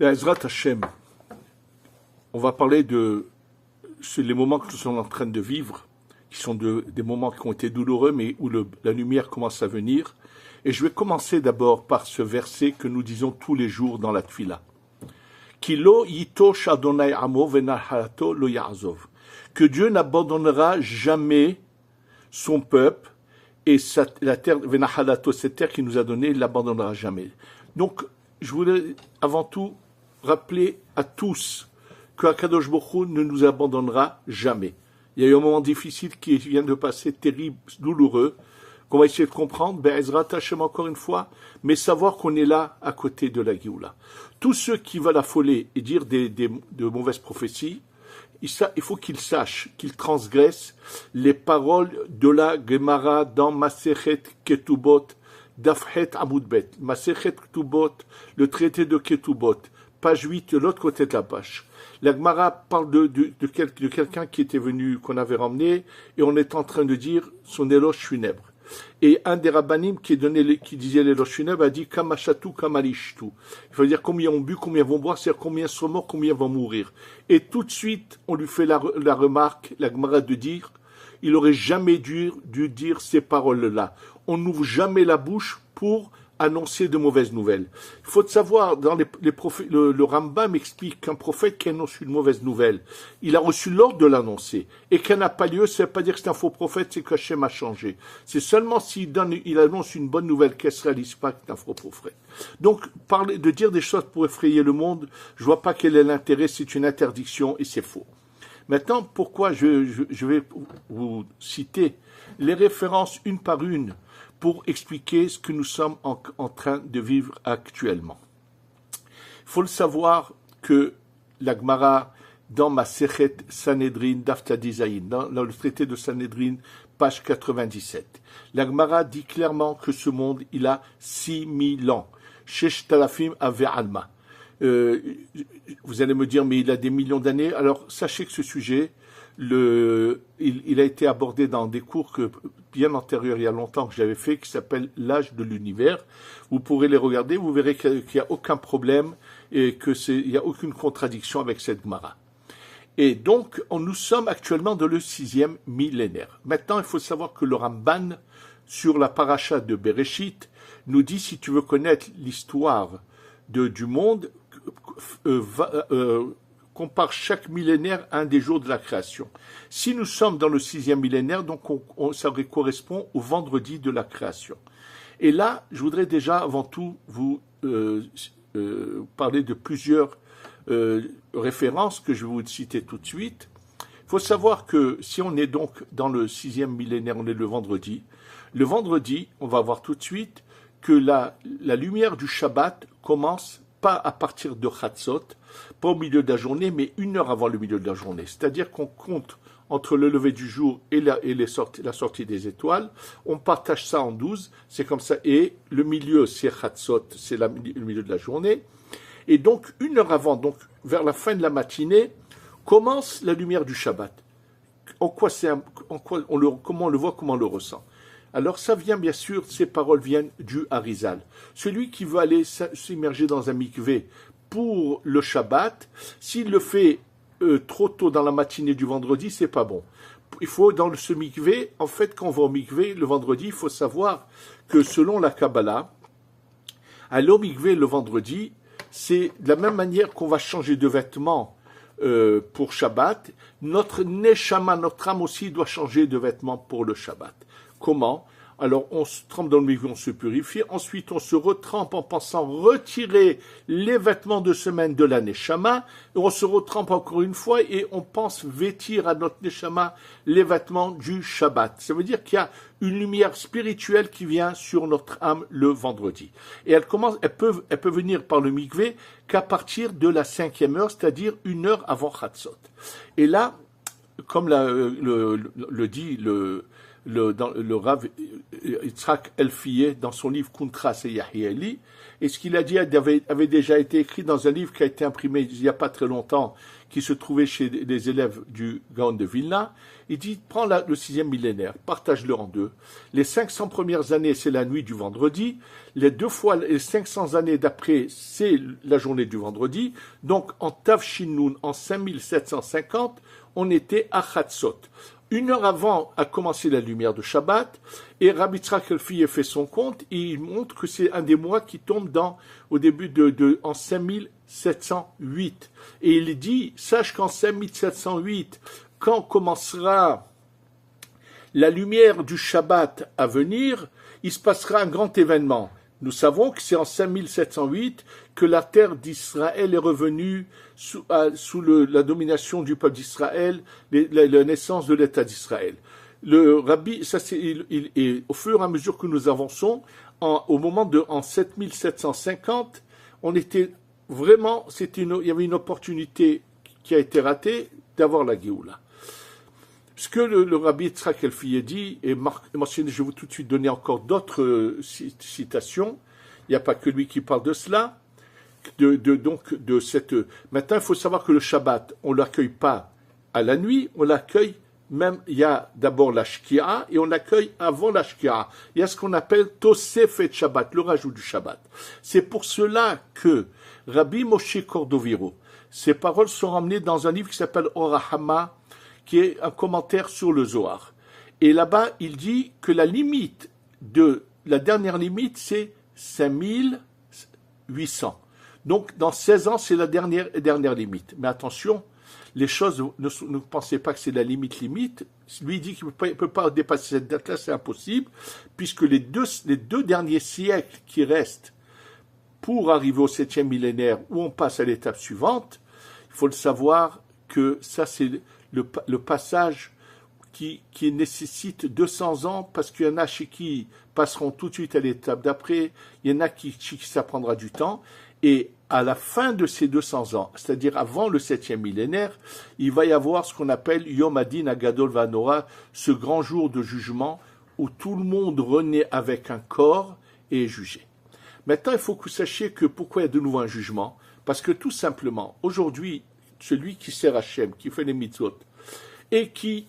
Be'ezrat Hashem, on va parler de les moments que nous sommes en train de vivre, qui sont des moments qui ont été douloureux, mais où la lumière commence à venir. Et je vais commencer d'abord par ce verset que nous disons tous les jours dans la Tfila. Ki lo yitosh Adonai amo venachalato lo ya'azov. Que Dieu n'abandonnera jamais son peuple et la terre, venachalato, cette terre qu'il nous a donnée, il l'abandonnera jamais. Donc, je voulais avant tout rappeler à tous que Akadosh Baruch Hu ne nous abandonnera jamais. Il y a eu un moment difficile qui vient de passer, terrible, douloureux, qu'on va essayer de comprendre, Be'ezrat Hashem encore une fois, mais savoir qu'on est là à côté de la Géoula. Tous ceux qui veulent affoler et dire de mauvaises prophéties, il faut qu'ils sachent, qu'ils transgressent les paroles de la Gemara dans Masechet Ketubot, Dafhet Amoudbet, Masechet Ketubot, le traité de Ketubot, page 8, de l'autre côté de la page. La Gemara parle de quelqu'un qui était venu, qu'on avait ramené, et on est en train de dire son éloge funèbre. Et un des rabbanim qui disait l'éloge funèbre a dit Kamashatu Kamalishtu. Il veut dire combien ont bu, combien vont boire, c'est-à-dire combien sont morts, combien vont mourir. Et tout de suite, on lui fait la remarque, la Gemara de dire, il aurait jamais dû dire ces paroles-là. On n'ouvre jamais la bouche pour annoncer de mauvaises nouvelles. Il faut savoir, dans les prophètes, le Rambam explique qu'un prophète qui annonce une mauvaise nouvelle, il a reçu l'ordre de l'annoncer. Et qu'elle n'a pas lieu, ça ne veut pas dire que c'est un faux prophète, c'est qu'Hachem a changé. C'est seulement il annonce une bonne nouvelle qu'elle ne se réalise pas que c'est un faux prophète. Donc, de dire des choses pour effrayer le monde, je ne vois pas quel est l'intérêt, c'est une interdiction et c'est faux. Maintenant, pourquoi je vais vous citer les références une par une pour expliquer ce que nous sommes en train de vivre actuellement. Il faut le savoir que la Gemara, dans Masechet Sanhedrin, Daftadizaïn, dans le traité de Sanhedrin, page 97, la Gemara dit clairement que ce monde, il a 6000 ans. Shesh Talafim Ave Alma. Vous allez me dire, mais il a des millions d'années. Alors, sachez que ce sujet, il a été abordé dans des cours bien antérieurs, il y a longtemps, que j'avais fait, qui s'appelle l'âge de l'univers. Vous pourrez les regarder, vous verrez qu'il n'y a aucun problème et il n'y a aucune contradiction avec cette Gemara. Et donc, nous sommes actuellement dans le 6e millénaire. Maintenant, il faut savoir que le Ramban, sur la paracha de Bereshit, nous dit, si tu veux connaître l'histoire du monde, compare chaque millénaire à un des jours de la création. Si nous sommes dans le 6e millénaire, donc ça correspond au vendredi de la création. Et là, je voudrais déjà avant tout vous parler de plusieurs références que je vais vous citer tout de suite. Il faut savoir que si on est donc dans le 6e millénaire, on est le vendredi, on va voir tout de suite que la lumière du Shabbat commence pas à partir de Chatzot, pas au milieu de la journée, mais 1 heure avant le milieu de la journée. C'est-à-dire qu'on compte entre le lever du jour et la sortie des étoiles, on partage ça en 12, c'est comme ça, et le milieu, c'est Chatzot, c'est le milieu de la journée, et donc 1 heure avant, donc vers la fin de la matinée, commence la lumière du Shabbat. Comment on le voit, comment on le ressent. Alors ça vient bien sûr, ces paroles viennent du Harizal. Celui qui veut aller s'immerger dans un mikvé pour le Shabbat, s'il le fait trop tôt dans la matinée du vendredi, c'est pas bon. Il faut dans ce mikvé, en fait quand on va au mikvé le vendredi, il faut savoir que selon la Kabbalah, aller au mikvé le vendredi, c'est de la même manière qu'on va changer de vêtements pour Shabbat, notre neshama, notre âme aussi doit changer de vêtements pour le Shabbat. Comment? Alors, on se trempe dans le mikvé, on se purifie. Ensuite, on se retrempe en pensant retirer les vêtements de semaine de la Neshama. Et on se retrempe encore une fois et on pense vêtir à notre Neshama les vêtements du Shabbat. Ça veut dire qu'il y a une lumière spirituelle qui vient sur notre âme le vendredi. Et elle peut venir par le mikvé qu'à partir de la 5e heure, c'est-à-dire 1 heure avant Chatzot. Et là, comme le dit le Rav Yitzhak Elfiyeh dans son livre Kuntras et Yahieli, et ce qu'il a dit avait déjà été écrit dans un livre qui a été imprimé il n'y a pas très longtemps, qui se trouvait chez les élèves du Gaon de Vilna. Il dit, prends le 6e millénaire, partage-le en deux. Les 500 premières années, c'est la nuit du vendredi. Les 500 années d'après, c'est la journée du vendredi. Donc, en Tavshin en 5750, on était à Chatzot. 1 heure avant a commencé la lumière de Shabbat, et Rabbi Tzrak Elfi fait son compte, et il montre que c'est un des mois qui tombe au début en 5708. Et il dit, sache qu'en 5708, quand commencera la lumière du Shabbat à venir, il se passera un grand événement. Nous savons que c'est en 5708 que la terre d'Israël est revenue sous la domination du peuple d'Israël, la naissance de l'État d'Israël. Le rabbi, ça et au fur et à mesure que nous avançons, en 7750, on était vraiment, il y avait une opportunité qui a été ratée d'avoir la Géoula. Ce que le rabbi Tzrak Elfi dit est mentionné, je vais tout de suite donner encore d'autres citations. Il n'y a pas que lui qui parle de cela. Maintenant, il faut savoir que le Shabbat, on ne l'accueille pas à la nuit, on l'accueille même, il y a d'abord la Shkia et on l'accueille avant la Shkia. Il y a ce qu'on appelle Tosefet Shabbat, le rajout du Shabbat. C'est pour cela que Rabbi Moshe Cordovero, ses paroles sont ramenées dans un livre qui s'appelle Orahama, qui est un commentaire sur le Zohar. Et là-bas, il dit que la dernière limite, c'est 5800. Donc, dans 16 ans, c'est la dernière limite. Mais attention, les choses, ne pensez pas que c'est la limite. Lui dit qu'il ne peut pas dépasser cette date-là, c'est impossible, puisque les deux derniers siècles qui restent pour arriver au 7e millénaire, où on passe à l'étape suivante, il faut le savoir que ça, c'est le passage qui nécessite 200 ans, parce qu'il y en a chez qui passeront tout de suite à l'étape d'après, il y en a qui ça prendra du temps, et à la fin de ces 200 ans, c'est-à-dire avant le 7e millénaire, il va y avoir ce qu'on appelle Yom Hadin Agadol Vanora, ce grand jour de jugement où tout le monde renaît avec un corps et est jugé. Maintenant, il faut que vous sachiez que pourquoi il y a de nouveau un jugement, parce que tout simplement, aujourd'hui, celui qui sert Hachem, qui fait les mitzvot, et qui,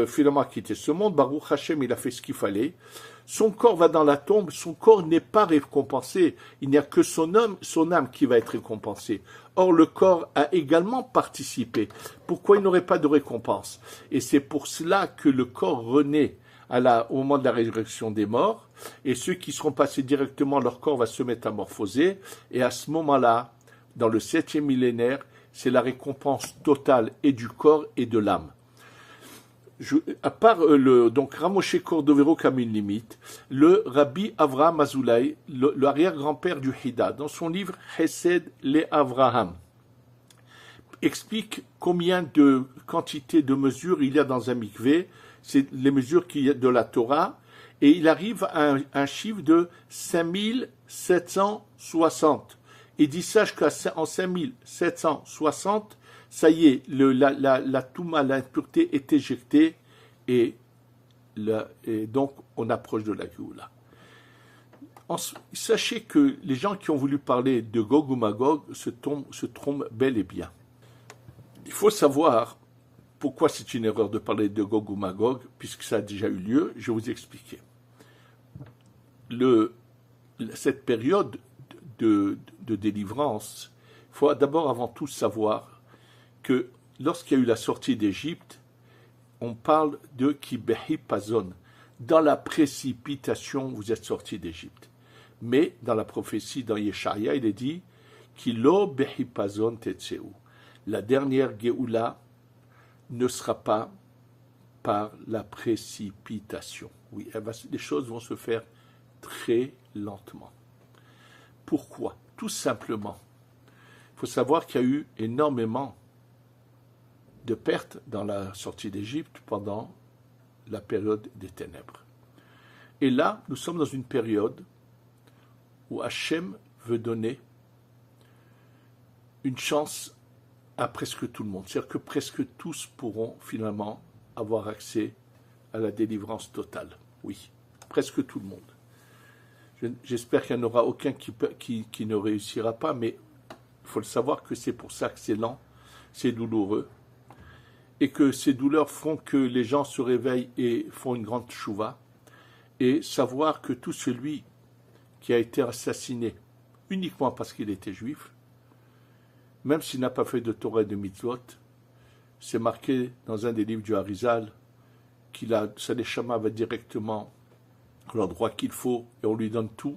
finalement a quitté ce monde, Baruch Hachem, il a fait ce qu'il fallait, son corps va dans la tombe, son corps n'est pas récompensé, il n'y a que son âme qui va être récompensée. Or, le corps a également participé. Pourquoi il n'aurait pas de récompense? Et c'est pour cela que le corps renaît au moment de la résurrection des morts, et ceux qui seront passés directement, leur corps va se métamorphoser, et à ce moment-là, dans le 7e millénaire, c'est la récompense totale et du corps et de l'âme. À part donc Ramoshe Cordovero comme une limite, le Rabbi Avraham Azoulay, l'arrière-grand-père du Hida, dans son livre Chesed le Avraham, explique combien de quantité de mesures il y a dans un mikvé, c'est les mesures de la Torah, et il arrive à un chiffre de 5760. Il dit sache qu'en 5760, ça y est, la touma, l'impureté est éjectée et donc on approche de la Géoula. Sachez que les gens qui ont voulu parler de Gog ou Magog se trompent bel et bien. Il faut savoir pourquoi c'est une erreur de parler de Gog ou Magog, puisque ça a déjà eu lieu, je vais vous expliquer. Cette période de délivrance, il faut d'abord avant tout savoir que lorsqu'il y a eu la sortie d'Égypte, on parle de Kibehi Pazon. Dans la précipitation, vous êtes sortis d'Égypte. Mais dans la prophétie, dans Yesharia, il est dit Kilo Behi Pazon Tetseu. La dernière Géoula ne sera pas par la précipitation. Oui, les choses vont se faire très lentement. Pourquoi? Tout simplement. Il faut savoir qu'il y a eu énormément de pertes dans la sortie d'Égypte pendant la période des ténèbres. Et là, nous sommes dans une période où Hachem veut donner une chance à presque tout le monde. C'est-à-dire que presque tous pourront finalement avoir accès à la délivrance totale. Oui, presque tout le monde. J'espère qu'il n'y en aura aucun qui ne réussira pas, mais Il faut le savoir que c'est pour ça que c'est lent, c'est douloureux, et que ces douleurs font que les gens se réveillent et font une grande tchouva, et savoir que tout celui qui a été assassiné uniquement parce qu'il était juif, même s'il n'a pas fait de Torah et de mitzvot, c'est marqué dans un des livres du Harizal qu'il a, sa neshama va directement à l'endroit qu'il faut et on lui donne tout.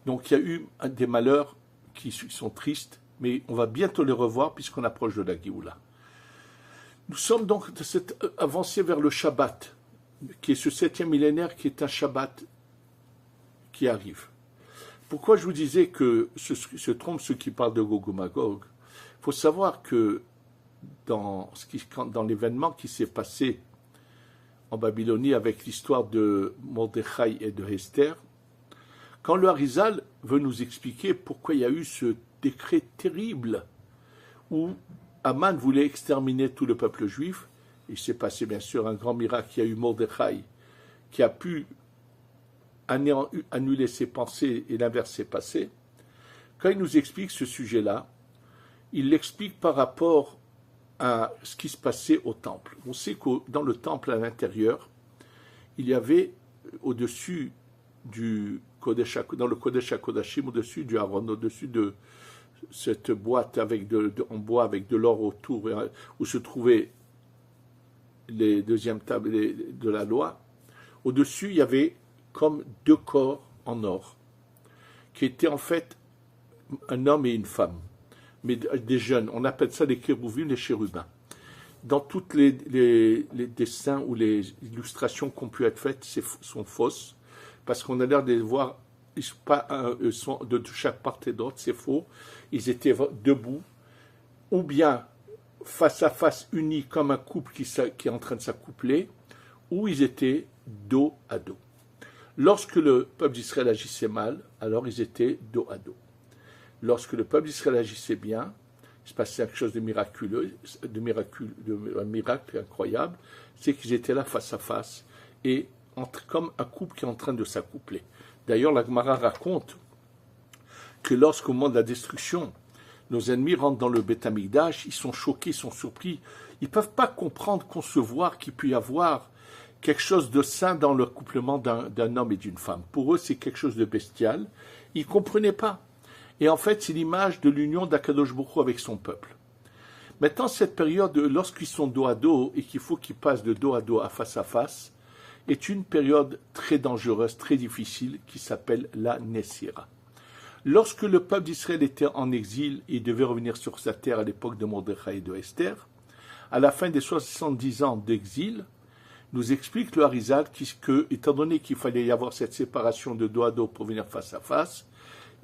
Donc il y a eu des malheurs qui sont tristes, mais on va bientôt les revoir puisqu'on approche de la Géoula. Nous sommes donc avancés vers le Shabbat, qui est ce 7e millénaire, qui est un Shabbat qui arrive. Pourquoi je vous disais que se trompent ceux qui parlent de Gog ou Magog? Il faut savoir que dans l'événement qui s'est passé en Babylonie avec l'histoire de Mordechai et de Esther, quand le Harizal veut nous expliquer pourquoi il y a eu ce décret terrible où Aman voulait exterminer tout le peuple juif, il s'est passé bien sûr un grand miracle, il y a eu Mordechai qui a pu annuler ses pensées et l'inverse s'est passé. Quand il nous explique ce sujet-là, il l'explique par rapport à ce qui se passait au temple. On sait que dans le temple à l'intérieur, il y avait au-dessus du Kodesh, dans le Kodesh HaKodashim, au-dessus du Aaron, au-dessus de cette boîte en bois avec de l'or autour, où se trouvaient les deuxièmes tables de la loi. Au-dessus, il y avait comme 2 corps en or, qui étaient en fait un homme et une femme, mais des jeunes. On appelle ça les kérouvim, les chérubins. Dans tous les dessins ou les illustrations qui ont pu être faites, sont fausses, parce qu'on a l'air de les voir de chaque part et d'autre, c'est faux. Ils étaient debout, ou bien face à face, unis comme un couple qui est en train de s'accoupler, ou ils étaient dos à dos. Lorsque le peuple d'Israël agissait mal, alors ils étaient dos à dos. Lorsque le peuple d'Israël agissait bien, il se passait quelque chose de miraculeux, un miracle incroyable, c'est qu'ils étaient là face à face, et comme un couple qui est en train de s'accoupler. D'ailleurs, la Gemara raconte que lorsqu'au moment de la destruction, nos ennemis rentrent dans le Beth Amikdash, ils sont choqués, ils sont surpris, ils ne peuvent pas comprendre, concevoir qu'il peut y avoir quelque chose de sain dans le couplement d'un homme et d'une femme. Pour eux, c'est quelque chose de bestial. Ils ne comprenaient pas. Et en fait, c'est l'image de l'union d'Akadosh Baruch Hu avec son peuple. Maintenant, cette période, lorsqu'ils sont dos à dos et qu'il faut qu'ils passent de dos à face, est une période très dangereuse, très difficile, qui s'appelle la Nessira. Lorsque le peuple d'Israël était en exil et devait revenir sur sa terre à l'époque de Mordechai et de Esther, à la fin des 70 ans d'exil, nous explique le Harizal que, étant donné qu'il fallait y avoir cette séparation de dos à dos pour venir face à face,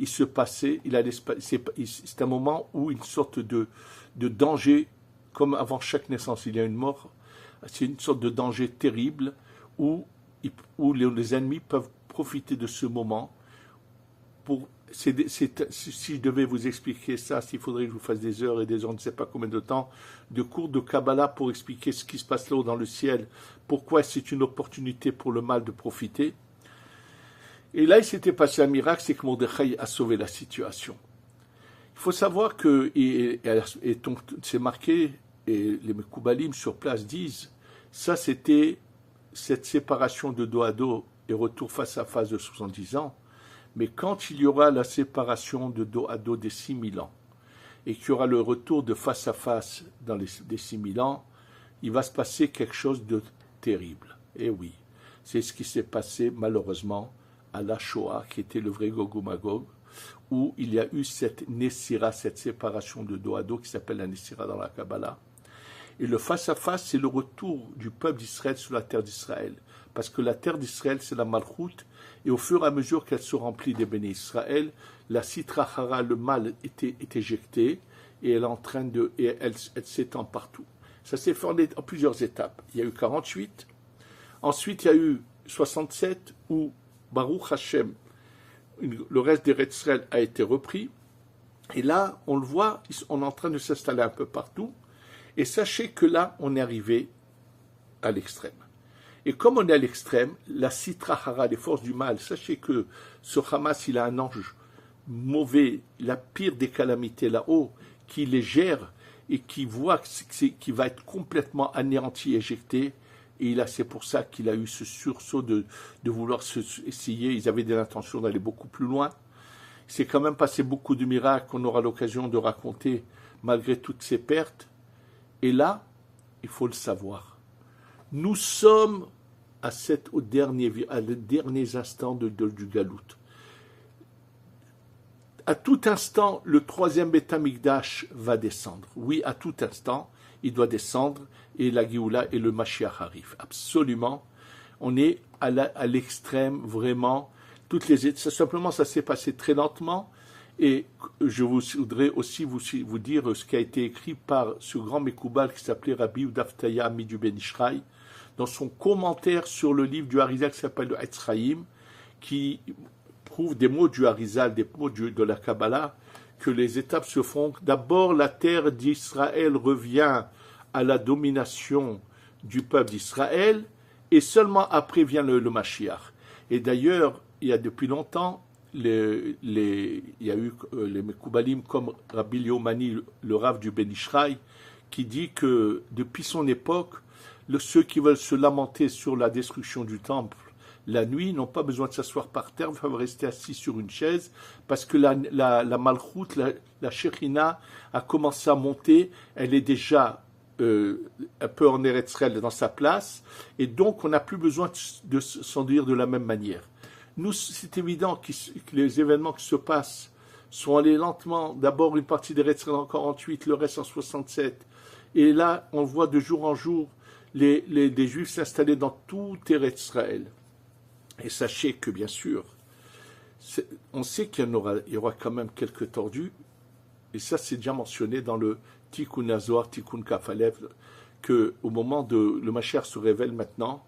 c'est un moment où une sorte de danger, comme avant chaque naissance il y a une mort, c'est une sorte de danger terrible où les ennemis peuvent profiter de ce moment pour... si je devais vous expliquer ça, s'il faudrait que je vous fasse des heures et des heures, on ne sait pas combien de temps, de cours de Kabbalah pour expliquer ce qui se passe là-haut dans le ciel, pourquoi c'est une opportunité pour le mal de profiter. Et là, il s'était passé un miracle, c'est que Mordechai a sauvé la situation. Il faut savoir que, et c'est marqué, et les Mekoubalim sur place disent, ça c'était cette séparation de dos à dos et retour face à face de 70 ans, mais quand il y aura la séparation de dos à dos des 6000 ans, et qu'il y aura le retour de face à face dans des 6000 ans, il va se passer quelque chose de terrible. Et oui, c'est ce qui s'est passé malheureusement à la Shoah, qui était le vrai Gog ou Magog, où il y a eu cette Nessira, cette séparation de dos à dos qui s'appelle la Nessira dans la Kabbalah. Et le face-à-face, c'est le retour du peuple d'Israël sur la terre d'Israël. Parce que la terre d'Israël, c'est la Malchout, et au fur et à mesure qu'elle se remplit des béné Israël, la Sitra Hara, le mal, est éjecté, et elle s'étend partout. Ça s'est fait en plusieurs étapes. Il y a eu 48, ensuite il y a eu 67, où Baruch Hashem, le reste des Israël a été repris, et là, on le voit, on est en train de s'installer un peu partout, et sachez que là, on est arrivé à l'extrême. Et comme on est à l'extrême, la Sitra Hara, les forces du mal, sachez que ce Hamas, il a un ange mauvais, la pire des calamités là-haut, qui les gère et qui voit qu'il va être complètement anéanti, éjecté. Et c'est pour ça qu'il a eu ce sursaut de vouloir essayer. Ils avaient des intentions d'aller beaucoup plus loin. Il s'est quand même passé beaucoup de miracles qu'on aura l'occasion de raconter malgré toutes ces pertes. Et là, il faut le savoir. Nous sommes aux derniers instants du Galout. À tout instant, le troisième Beth Amikdash va descendre. Oui, à tout instant, il doit descendre et la Géoula et le Mashiach arrivent. Absolument. On est à l'extrême, vraiment. Simplement, ça s'est passé très lentement. Et je voudrais aussi vous dire ce qui a été écrit par ce grand Mekoubal qui s'appelait Rabbi Udaftaya Ami du Ben Ishraï, dans son commentaire sur le livre du Harizal qui s'appelle le Etzraïm, qui prouve des mots du Harizal, des mots de la Kabbalah, que les étapes se font. D'abord, la terre d'Israël revient à la domination du peuple d'Israël, et seulement après vient le Mashiach. Et d'ailleurs, il y a depuis longtemps, il y a eu les Mekoubalim comme Rabbi Yomani, le Rav du Ben Ishraï, qui dit que depuis son époque, ceux qui veulent se lamenter sur la destruction du temple la nuit n'ont pas besoin de s'asseoir par terre, ils peuvent rester assis sur une chaise, parce que la Malchut, la Shekhinah, a commencé à monter, elle est déjà un peu en Eretz Israël dans sa place, et donc on n'a plus besoin de s'enduire de la même manière. Nous, c'est évident que les événements qui se passent sont allés lentement. D'abord, une partie d'Eretz Israël en 48, le reste en 67. Et là, on voit de jour en jour des Juifs s'installer dans tout Eretz Israël. Et sachez que, bien sûr, on sait qu'il y aura quand même quelques tordus. Et ça, c'est déjà mentionné dans le Tikkun Hazohar, Tikkun Kaf Alev, qu'au moment de le Mashiach se révèle maintenant,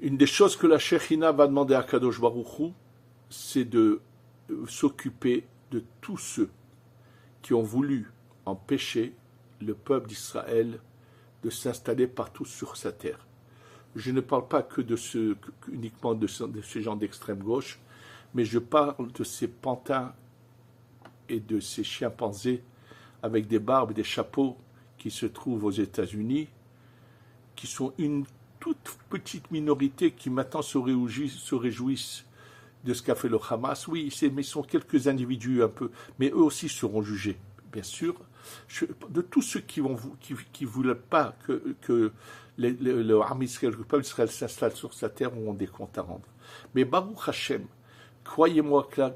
une des choses que la Shekhinah va demander à Kadosh Baruch Hu, c'est de s'occuper de tous ceux qui ont voulu empêcher le peuple d'Israël de s'installer partout sur sa terre. Je ne parle pas que uniquement de ces gens d'extrême gauche, mais je parle de ces pantins et de ces chimpanzés avec des barbes et des chapeaux qui se trouvent aux États-Unis, qui sont une toute petite minorité qui maintenant se réjouissent de ce qu'a fait le Hamas. Oui, mais ce sont quelques individus un peu, mais eux aussi seront jugés, bien sûr. De tous ceux qui ne voulaient pas que le Ham Israël, le peuple d'Israël s'installe sur sa terre, ont des comptes à rendre. Mais Baruch Hashem, croyez-moi que la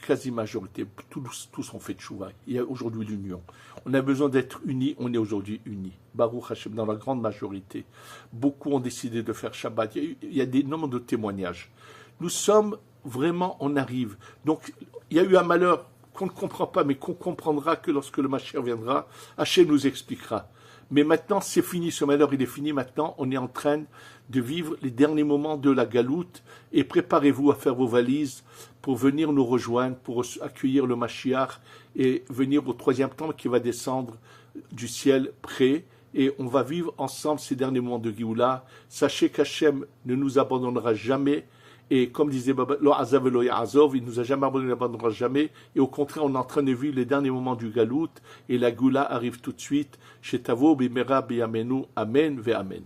quasi-majorité, tous ont fait tchouva. Il y a aujourd'hui l'union. On a besoin d'être unis, on est aujourd'hui unis. Baruch Hashem, dans la grande majorité. Beaucoup ont décidé de faire Shabbat. Il y a des nombres de témoignages. Nous sommes vraiment, on arrive. Donc, il y a eu un malheur qu'on ne comprend pas, mais qu'on comprendra que lorsque le Mashiach viendra, Hachem nous expliquera. Mais maintenant, c'est fini, ce malheur, il est fini. Maintenant, on est en train de vivre les derniers moments de la galoute. Et préparez-vous à faire vos valises pour venir nous rejoindre, pour accueillir le Mashiach et venir au troisième temple qui va descendre du ciel près. Et on va vivre ensemble ces derniers moments de Géoula. Sachez qu'Hachem ne nous abandonnera jamais. Et comme disait Baba, Lo Azav Lo Ya'azov, il ne nous a jamais abandonné, il n'abandonnera jamais. Et au contraire, on est en train de vivre les derniers moments du Galout. Et la Géoula arrive tout de suite. Chez Tavo, Bimera, Biyamenu, Amen, Ve Amen.